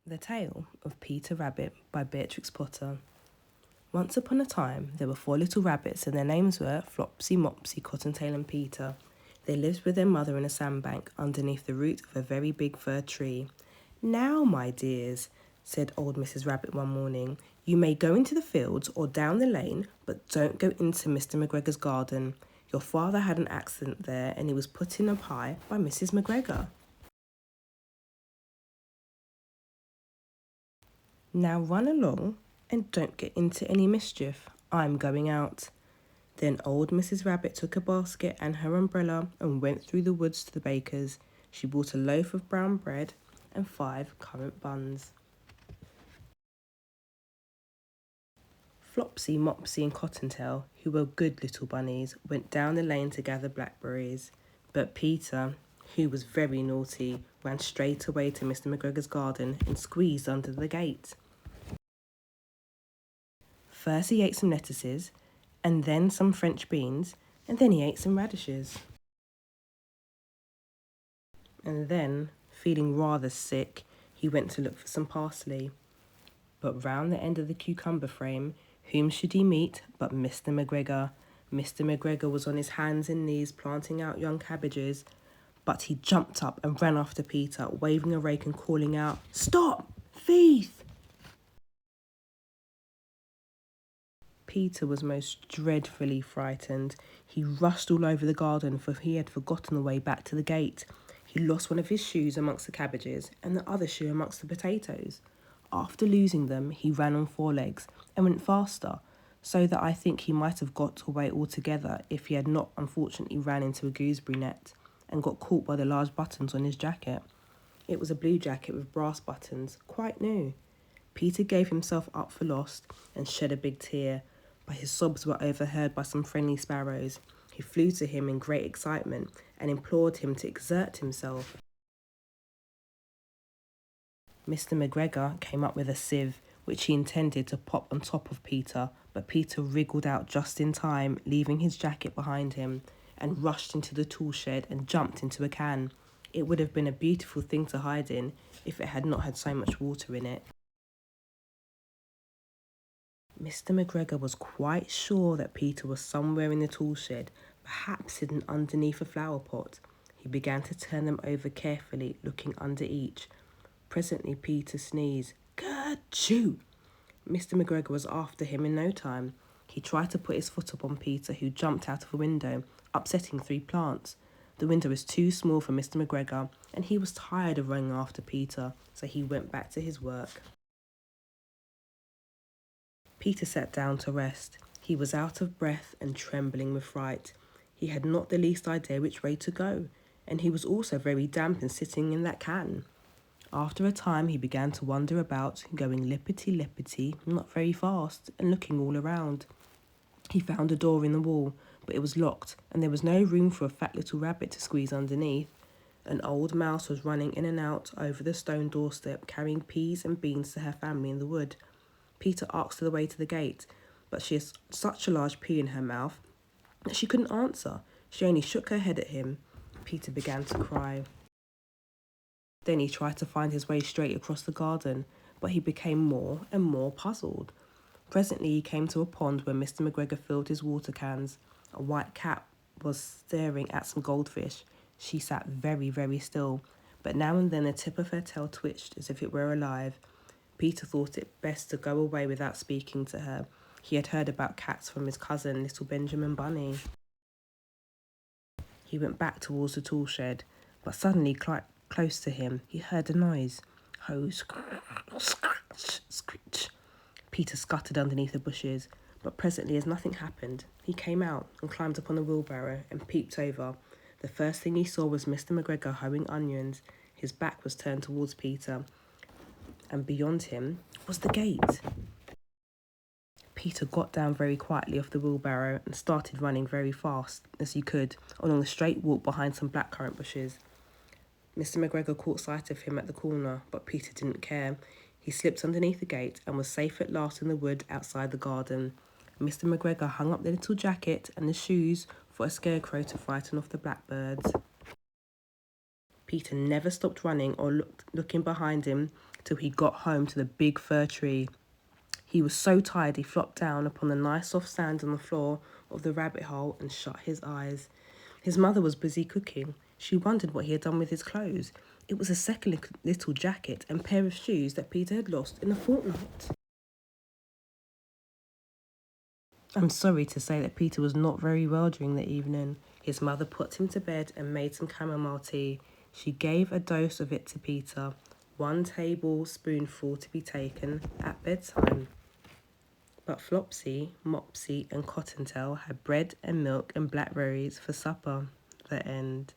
The Tale of Peter Rabbit by Beatrix Potter. Once upon a time, there were 4 little rabbits, and their names were Flopsy, Mopsy, Cottontail, and Peter. They lived with their mother in a sandbank underneath the root of a very big fir tree. "Now, my dears," said old Mrs. Rabbit one morning, "you may go into the fields or down the lane, but don't go into Mr. McGregor's garden. Your father had an accident there, and he was put in a pie by Mrs. McGregor. Now run along and don't get into any mischief. I'm going out." Then old Mrs. Rabbit took a basket and her umbrella and went through the woods to the baker's. She bought a loaf of brown bread and 5 currant buns. Flopsy, Mopsy, and Cottontail, who were good little bunnies, went down the lane to gather blackberries. But Peter, who was very naughty, ran straight away to Mr. McGregor's garden and squeezed under the gate. First he ate some lettuces, and then some French beans, and then he ate some radishes. And then, feeling rather sick, he went to look for some parsley. But round the end of the cucumber frame, whom should he meet but Mr. McGregor? Mr. McGregor was on his hands and knees planting out young cabbages, but he jumped up and ran after Peter, waving a rake and calling out, "Stop! Thief!" Peter was most dreadfully frightened. He rushed all over the garden, for he had forgotten the way back to the gate. He lost one of his shoes amongst the cabbages and the other shoe amongst the potatoes. After losing them, he ran on 4 legs and went faster, so that I think he might have got away altogether if he had not unfortunately ran into a gooseberry net and got caught by the large buttons on his jacket. It was a blue jacket with brass buttons, quite new. Peter gave himself up for lost and shed a big tear, but his sobs were overheard by some friendly sparrows, who flew to him in great excitement and implored him to exert himself. Mr. McGregor came up with a sieve, which he intended to pop on top of Peter, but Peter wriggled out just in time, leaving his jacket behind him, and rushed into the tool shed and jumped into a can. It would have been a beautiful thing to hide in if it had not had so much water in it. Mr. McGregor was quite sure that Peter was somewhere in the tool shed, perhaps hidden underneath a flower pot. He began to turn them over carefully, looking under each. Presently Peter sneezed. "Kerchoo!" Mr. McGregor was after him in no time. He tried to put his foot upon Peter, who jumped out of a window, upsetting 3 plants. The window was too small for Mr. McGregor, and he was tired of running after Peter, so he went back to his work. Peter sat down to rest. He was out of breath and trembling with fright. He had not the least idea which way to go, and he was also very damp and sitting in that can. After a time he began to wander about, going lippity-lippity, not very fast, and looking all around. He found a door in the wall, but it was locked, and there was no room for a fat little rabbit to squeeze underneath. An old mouse was running in and out over the stone doorstep, carrying peas and beans to her family in the wood. Peter asked her the way to the gate, but she had such a large pea in her mouth that she couldn't answer. She only shook her head at him. Peter began to cry. Then he tried to find his way straight across the garden, but he became more and more puzzled. Presently he came to a pond where Mr. McGregor filled his water cans. A white cat was staring at some goldfish. She sat very, very still, but now and then the tip of her tail twitched as if it were alive. Peter thought it best to go away without speaking to her. He had heard about cats from his cousin, little Benjamin Bunny. He went back towards the tool shed, but suddenly, close to him, he heard a noise. "Oh, scratch, screech." Peter scuttered underneath the bushes, but presently, as nothing happened, he came out and climbed upon the wheelbarrow and peeped over. The first thing he saw was Mr. McGregor hoeing onions. His back was turned towards Peter, and beyond him was the gate. Peter got down very quietly off the wheelbarrow and started running very fast as he could along the straight walk behind some blackcurrant bushes. Mr. McGregor caught sight of him at the corner, but Peter didn't care. He slipped underneath the gate and was safe at last in the wood outside the garden. Mr. McGregor hung up the little jacket and the shoes for a scarecrow to frighten off the blackbirds. Peter never stopped running or looking behind him till he got home to the big fir tree. He was so tired he flopped down upon the nice soft sand on the floor of the rabbit hole and shut his eyes. His mother was busy cooking. She wondered what he had done with his clothes. It was a second little jacket and pair of shoes that Peter had lost in a fortnight. I'm sorry to say that Peter was not very well during the evening. His mother put him to bed and made some chamomile tea. She gave a dose of it to Peter, 1 tablespoonful to be taken at bedtime. But Flopsy, Mopsy and Cottontail had bread and milk and blackberries for supper. The end.